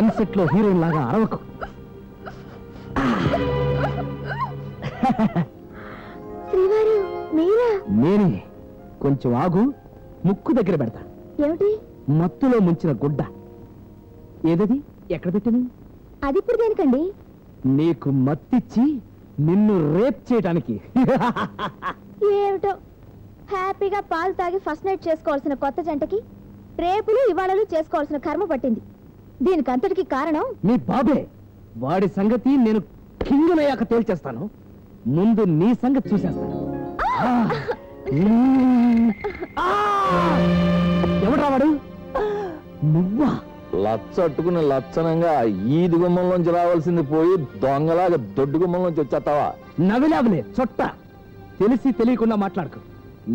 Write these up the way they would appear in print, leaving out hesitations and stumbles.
మెన్సెట్ లో హీరోయిన్ లాగా అరవకు. శ్రీవారు మీరా? నేనే. కొంచెం ఆగు, ముక్కు దగ్గర పెడతా. ఏమిటి? మత్తులో ముంచిన గుడ్డ. ఏదది? ఎక్కడ పెట్టాను? అది ఇప్పుడు దేనికండి? నీకు మత్తిచ్చి నిన్ను రేప్ చేయటానికి. ఏమిటో, హ్యాపీగా పాలు తాగి ఫస్ట్ నైట్ చేసుకోవాల్సిన కొత్త జంటకి రేపులు ఇవాళలు చేసుకోవాల్సిన కర్మ పట్టింది. దీనికంతటికి కారణం మీ బాబే. వాడి సంగతి నేను కింగునయ్యాక తేల్చేస్తాను. ముందు నీ సంగతి చూసేస్తాను. ఎవడు రావాడు? నువ్వా? లచ్చట్టుకుని లచ్చనంగా ఈది గుమ్మంలోంచి రావాల్సింది పోయి దొంగలాగా దొడ్డు గుమ్మంలోంచి వచ్చేస్తావా? నవిలావులే చొట్ట. తెలిసి తెలియకుండా మాట్లాడుకో.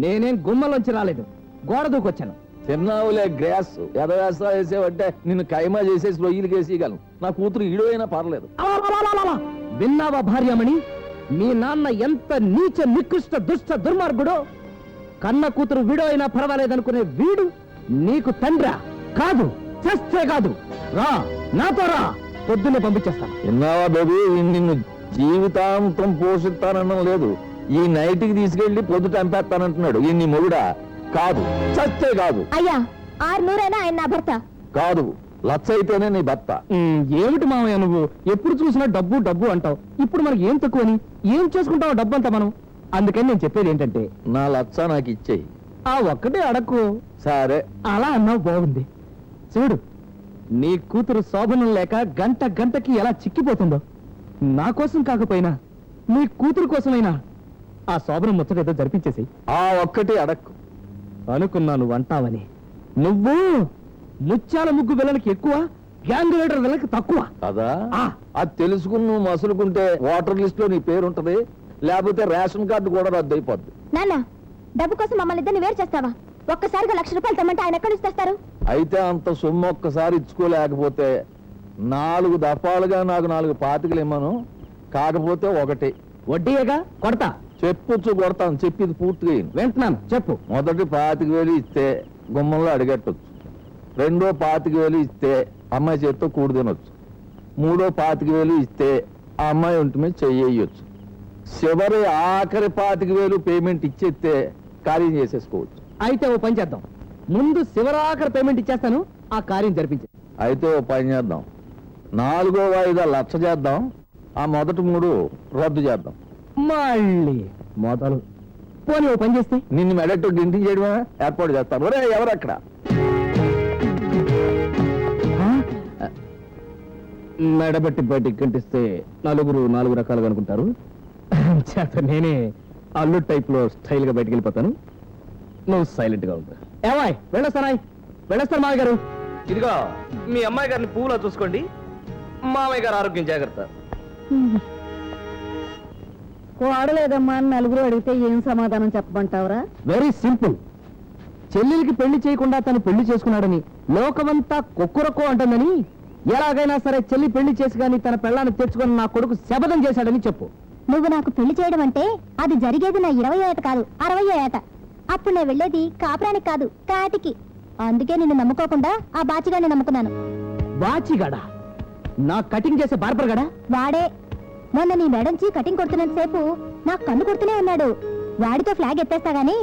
నేనేం గుమ్మంలోంచి రాలేదు, గోడ దూకొచ్చాను. తిన్నావులే గ్రాస్. ఎదవేస్తా వేసేవంటే నిన్ను కైమా చేసేసి రొయ్యలు కేసేయగలను. నా కూతురు ఈడో అయినా పర్లేదు. విన్నావా భార్యమణి? మీ నాన్న ఎంత నీచ నికృష్ట దుష్ట దుర్మార్గుడో. కన్న కూతురు వీడో అయినా పర్వాలేదనుకునే వీడు నీకు తండ్రా? కాదు, చేస్తే కాదు. రా, నాతో రా, పొద్దున్నే పంపించేస్తాను. విన్నావా బేబీ? నిన్ను జీవితాంతం పోషిస్తానడం లేదు, ఈ నైట్కి తీసుకెళ్లి పొద్దుట చంపేస్తానంటున్నాడు. ఈ నీ మొగుడా? కాదు, చస్తే కాదు. అయ్యా, 600 ఆయన నా భర్త కాదు, లచ్చ అయితేనే నీ భర్త. ఏమిటి మామయ్య నువ్వు ఎప్పుడు చూసినా డబ్బు డబ్బు అంటావు. ఇప్పుడు మనకి ఏం తక్కువని? ఏం చేసుకుంటావు డబ్బు అంతా మనం? అందుకని నేను చెప్పేది ఏంటంటే, నా లచ్చ నాకు ఇచ్చేయి. ఆ ఒక్కటే అడక్కు. సరే, అలా అన్నావు, బాగుంది. చూడు, నీ కూతురు శోభనం లేక గంట గంటకి ఎలా చిక్కిపోతుందో. నా కోసం కాకపోయినా నీ కూతురు కోసమైనా ఆ శోభనం ముచ్చటేదో జరిపించేసి. ఆ ఒక్కటి అడక్కు. అనుకున్నా నువ్వు అంటావని. నువ్వు ముత్యాల ముగ్గు విలనికి ఎక్కువ, గ్యాంగ్ లీడర్ విలనికి తక్కువ కదా. అది తెలుసుకుని నువ్వు మసులుకుంటే ఓటర్ లిస్ట్ లో నీ పేరు ఉంటది, లేకపోతే రేషన్ కార్డు కూడా రద్దు అయిపోద్ది. నాన్న, డబ్బు కోసం మమ్మల్ని ఇద్దరిని వేరు చేస్తావా? ఒక్కసారిగా 1,00,000 రూపాయలు తెమ్మంటే ఆయన ఎక్కడి నుంచి తెస్తారు? అయితే అంత సొమ్ము ఒక్కసారి ఇచ్చుకోలేకపోతే 4 దఫాలుగా నాకు 4 పాతికలు ఇమ్మను. కాకపోతే ఒకటి వడ్డీయేగా కొడతా. చెప్పొచ్చు, కొడతాను. చెప్పింది పూర్తిగా వింటున్నాను, చెప్పు. మొదటి 25,000 ఇస్తే గుమ్మంలో అడిగట్టొచ్చు. రెండో 25,000 ఇస్తే అమ్మాయి చేతితో కూడు తినొచ్చు. మూడో 25,000 ఇస్తే ఆ అమ్మాయి ఒంటి మీద చెయ్యొచ్చు. చివరి ఆఖరి 25,000 పేమెంట్ ఇచ్చేస్తే కార్యం చేసేసుకోవచ్చు. అయితే ఓ పని చేద్దాం, ముందు శివరాఖరి పేమెంట్ ఇచ్చేస్తాను, ఆ కార్యం జరిపించే. అయితే ఓ పని చేద్దాం, 4వ వాయిదా 1,00,000 చేద్దాం, ఆ మొదటి 3 రద్దు చేద్దాం. మళ్ళీ మొదలు. పోనీ ఓ పని చేస్తే నిన్ను మెడట్టు గింటింగ్ చేయడమే ఏర్పాటు చేస్తాను. ఒరే ఎవరక్కడ? మెడబెట్టి బయటికి గంటిస్తే 4 రకాలుగా అనుకుంటారు. చేత నేనే అల్లు టైప్ లో స్టైల్ గా బయటికి వెళ్ళిపోతాను. నువ్వు సైలెంట్ గా ఉంటా. ఏమాయ్ వెళ్ళొస్తానా? వెళ్ళొస్తాను మామయ్య గారు. ఇదిగో మీ అమ్మాయి గారిని పువ్వులా చూసుకోండి. మామయ్య గారు ఆరోగ్యం జాగ్రత్త. వాడలేదమ్మా అని 4 అడిగితే ఏం సమాధానం చెప్పమంటావురా? Very simple. చెల్లెలికి పెళ్లి చేయకుండా తను పెళ్లి చేసుకున్నాడని లోకమంతా కొక్కురకో అంటుందని, ఎలాగైనా సరే చెల్లి పెళ్లి చేసి కానీ తన పెళ్ళాన్ని తెచ్చుకొని నా కొడుకు శపథం చేశాడని చెప్పు. నువ్వు నాకు పెళ్లి చేయడం అంటే అది జరిగేది నా 20వ ఏట కాదు, 60వ ఏట. అప్పుడు నేను వెళ్ళేది కాపురానికి కాదు, కాటికి. అందుకే నిన్ను నమ్ముకోకుండా ఆ బాచిగాడిని నమ్ముకున్నాను. బాచిగాడా? నా కటింగ్ చేసే బార్బర్ గడా? వాడే. మొన్న నీ మెడంచి కటింగ్ కొడుతున్నంతసేపు నాకు కన్ను కొడుతూనే ఉన్నాడు. వాడితో ఫ్లాగ్ ఎత్తేస్తా గానీ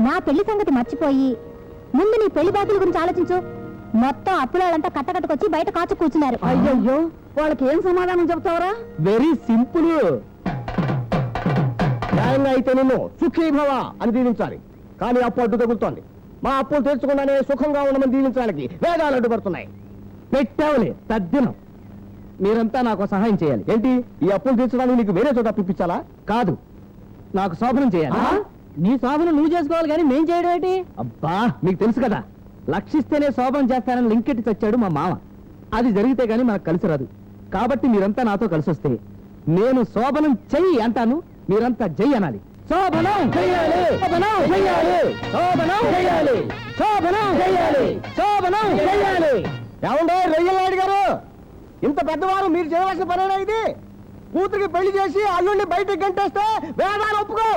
నా పెళ్లి సంగతి మర్చిపోయి ముందు నీ పెళ్లి బాతుల గురించి ఆలోచించు. మొత్తం అప్పులంతా కట్టకట్టుకొచ్చి బయట కాచు కూర్చున్నారు. అయ్యయ్యో, వాళ్ళకి ఏం సమాధానం చెప్తావరా? Very simple. న్యాయంగా అయితే నిన్ను సుఖీ భవ అని దీవించాలి, కానీ అప్పు అడ్డు తగులుతోంది. మా అప్పులు తీర్చకుండానే సుఖంగా ఉండమని దీవించడానికి వేదాలు అడ్డుపడుతున్నాయి. పెట్టావులే తద్దినం. మీరంతా నాకు సహాయం చేయాలి. ఏంటి, ఈ అప్పులు తీర్చడానికి నీకు వేరే చోట అప్పిప్పించాలా? కాదు, నాకు శోభనం చేయాలి. నీ శోభనం నువ్వు చేసుకోవాలి కానీ మేం చేయడం ఏంటి? అబ్బా, మీకు తెలుసు కదా, లక్షిస్తేనే శోభనం చేస్తానని లింకెట్టి చచ్చాడు మా మామ. అది జరిగితే గానీ మనకు కలిసి రాదు. కాబట్టి మీరంతా నాతో కలిసి వస్తే నేను శోభనం చెయ్యి అంటాను, మీరంతా జై అనాలి. శోభనం చెయ్యాలి, శోభనం చెయ్యాలి, శోభనం చెయ్యాలి, శోభనం చెయ్యాలి, శోభనం చెయ్యాలి. ఏమండో రొయ్యలాడి గారు, ఇంత పెద్దవారు మీరు చేయవలసిన పనేనా ఇది? కూతురికి పెళ్లి చేసి అల్లుడిని బయటకు గంటేస్తే వేదాలు ఒప్పుకో.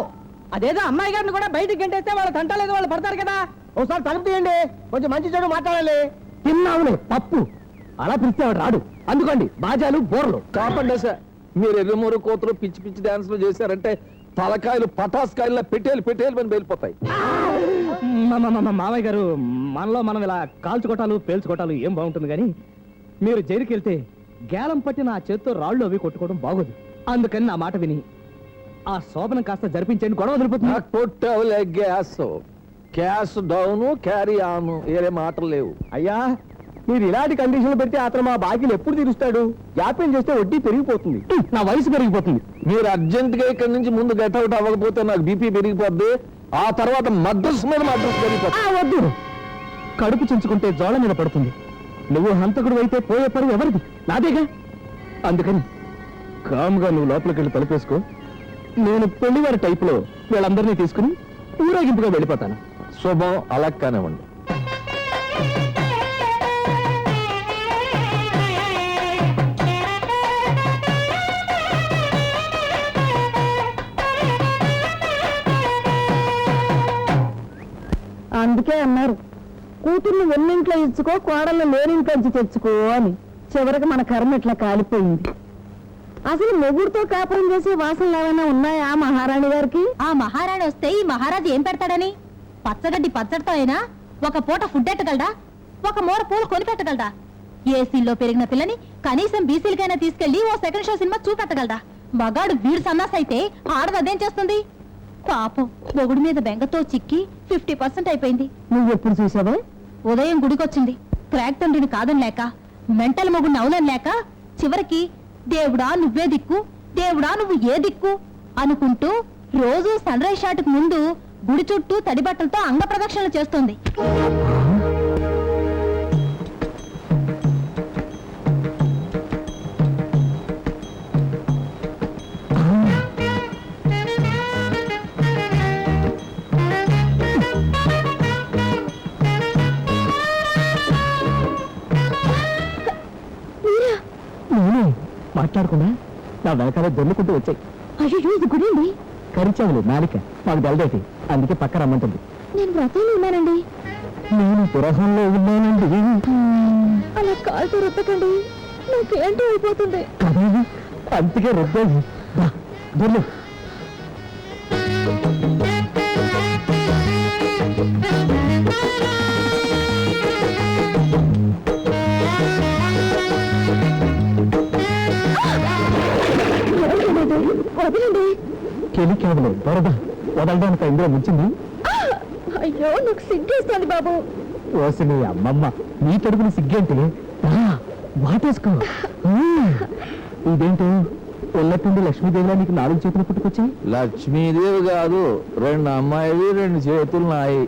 అదేదో అమ్మాయి గారిని కూడా బయటకు గంటేస్తే వాళ్ళు తంటలేదు, వాళ్ళు పడతారు కదా. ఒకసారి తలుపు తీయండి, కొంచెం మంచి చెడు మాట్లాడాలి. తిన్నావులే పప్పు. అలా పిలిస్తే ఆవిడ రాడు. అందుకోండి బాజాలు బోర్లు. కాపండి సార్, మీరు ఎర్రమూరు కోతలు పిచ్చి పిచ్చి డాన్సులు చేశారంటే తలకాయలు పటాస్కాయల్లో పెట్టేలు అని వెళ్ళిపోతాయి. మామయ్య గారు, మనలో మనం ఇలా కాల్చుకోటాలు పేల్చుకోటాలు ఏం బాగుంటుంది కానీ మీరు జైలుకి వెళ్తే గేలం పట్టి నా చేత్తో రాళ్ళు అవి కొట్టుకోవడం బాగోదు. అందుకని నా మాట విని ఆ శోభనం కాస్త జరిపించండి, గొడవ వదిలిపోతుంది. కొట్టవులే gas, cash down, carry on, వేరే మాటలు లేవు. అయ్యా, మీరు ఇలాంటి కండిషన్లు పెడితే అతను మా బాకీలు ఎప్పుడు తీరుస్తాడు? జాప్యం చేస్తే వడ్డీ పెరిగిపోతుంది, నా వయసు పెరిగిపోతుంది. మీరు అర్జెంట్ గా ఇక్కడి నుంచి ముందు గెట్అవుట్ అవ్వకపోతే నాకు బీపీ పెరిగిపోద్ది. ఆ తర్వాత మద్రస్ మీద మద్రస్ పెరిగిపోతుంది. వద్దు, కడుపు చించుకుంటే జోళ మీద పడుతుంది. నువ్వు హంతకుడు అయితే పోయే పరువు ఎవరిది? నాదేగా. అందుకని కామ్గా నువ్వు లోపలికి వెళ్ళి తలుపేసుకో. నేను పెళ్లివారి టైపులో వీళ్ళందరినీ తీసుకుని ఊరేగింపుగా వెళ్ళిపోతాను. శుభం, అలా కానివ్వండి. అందుకే అన్నారు, కూతుర్ని వెన్నింట్లో ఇచ్చుకో, కోడళ్ళు లేనింట్లోంచి తెచ్చుకో అని. చివరికి మన కర్మ ఇట్లా కాలిపోయింది. అసలు మొగుడుతో కాపురం చేసే వాసనలు ఏమైనా ఉన్నాయా మహారాణి గారికి? ఆ మహారాణి వస్తే ఈ మహారాజు ఏం పెడతాడని? పచ్చగడ్డి పచ్చడితో అయినా ఒక పూట ఫుడ్ ఎట్టగలడా? ఒక మూర పూలు కొనిపెట్టగలడా? ఏసీల్లో పెరిగిన పిల్లని కనీసం బీసీలకైనా తీసుకెళ్లి ఓ సెకండ్ షో సినిమా చూపెట్టగలడా? మగాడు వీడు సన్నాసైతే ఆడది అదేం చేస్తుంది? పాపం మొగుడు మీద బెంగతో చిక్కి 50% అయిపోయింది. నువ్వు ఎప్పుడు చూసావా? ఉదయం గుడికొచ్చింది, క్రాక్ తండ్రిని కాదని లేక, మెంటల్ మొగుడిని అవునని లేక, చివరికి దేవుడా నువ్వే దిక్కు, దేవుడా నువ్వు ఏ దిక్కు అనుకుంటూ రోజు సన్ రైజ్ షాట్కు ముందు గుడి చుట్టూ తడి బట్టలతో అంగ ప్రదక్షిణలు చేస్తుంది. మాట్లాడకుండా నా వెనకాల దొర్లుకుంటూ వచ్చాయి. అయ్యో, ఇది గుడి అండి. కరిచావులు నాలిక మాకు బయలుదేరి, అందుకే పక్క రమ్మంటుంది. నేను వ్రతంలో ఉన్నానండి. నేను పురహంలో ఉన్నానండి. అలా కాలుతో రుద్దకండి, నాకేంటో అయిపోతుంది. కదా, అందుకే రుద్దేది. దొర్లు. వదలండి. కెలికేవలు దొరద వదలడానికి ఇందులో ముంచింది. అయ్యో, నాకు సిగ్గేస్తుంది బాబు. ఓసి నీ అమ్మమ్మ, నీ తడుపుని సిగ్గేంటి? వాటేసుకో. ఇదేంటో ఉన్నట్టుండి లక్ష్మీదేవిలా నీకు 4 చేతులు పుట్టుకొచ్చాయి. లక్ష్మీదేవి కాదు, 2 అమ్మాయివి, 2 చేతులు నాయి.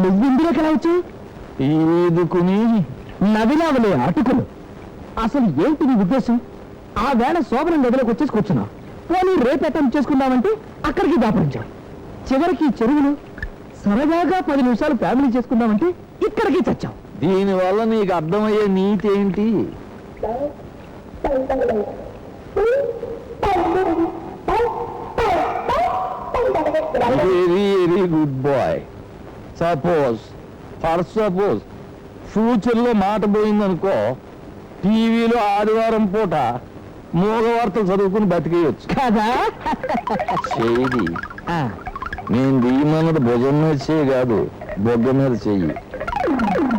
నువ్వు ఇందులోకి ఎలా వచ్చావు? ఈదుకుని నవిలావలే అటుకులు. అసలు ఏంటి నీ ఉద్దేశం? ఆ వేళ శోభనం గదిలోకి వచ్చేసి కూర్చున్నావు. పోనీ రేపు అటెంప్ట్ చేసుకుందామంటే అక్కడికి దాపరించావు. చివరికి చెరువులు సరదాగా 10 నిమిషాలు ఫ్యామిలీ చేసుకుందామంటే ఇక్కడికి చచ్చావు. దీనివల్ల నీకు అర్థమయ్యే నీతి ఏంటి? Very very good boy. Suppose future లో మాట పోయిందనుకో, టీవీలో ఆదివారం పూట మూగ వార్తలు చదువుకుని బతికేయచ్చు కదా. చెయ్యి నేను దిగమన్నది భుజం మీద చెయ్యి కాదు, బొగ్గ మీద చెయ్యి.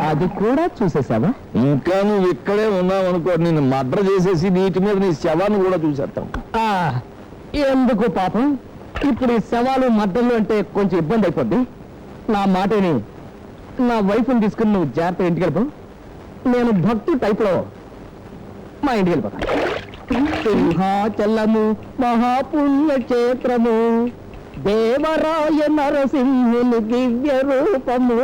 అది కూడా చూసేసావా? ఇంకా నువ్వు ఇక్కడే ఉన్నావనుకో, నిన్ను మడ్ర చేసేసి నీటి మీద నీ శవాన్ని కూడా చూసేస్తాం. ఎందుకు పాపం? ఇప్పుడు ఈ శవాలు మద్దళ్ళు అంటే కొంచెం ఇబ్బంది అయిపోద్ది. నా మాటని నా వైఫ్ని తీసుకుని నువ్వు జాగ్రత్తగా ఇంటికి వెళ్ళిపో. నేను భక్తు టైప్లో మా ఇంటికి వెళ్ళిపోతాను. సింహాచలము మహాపుణ్యక్షేత్రము, దేవరాయ నరసింహుని దివ్య రూపము.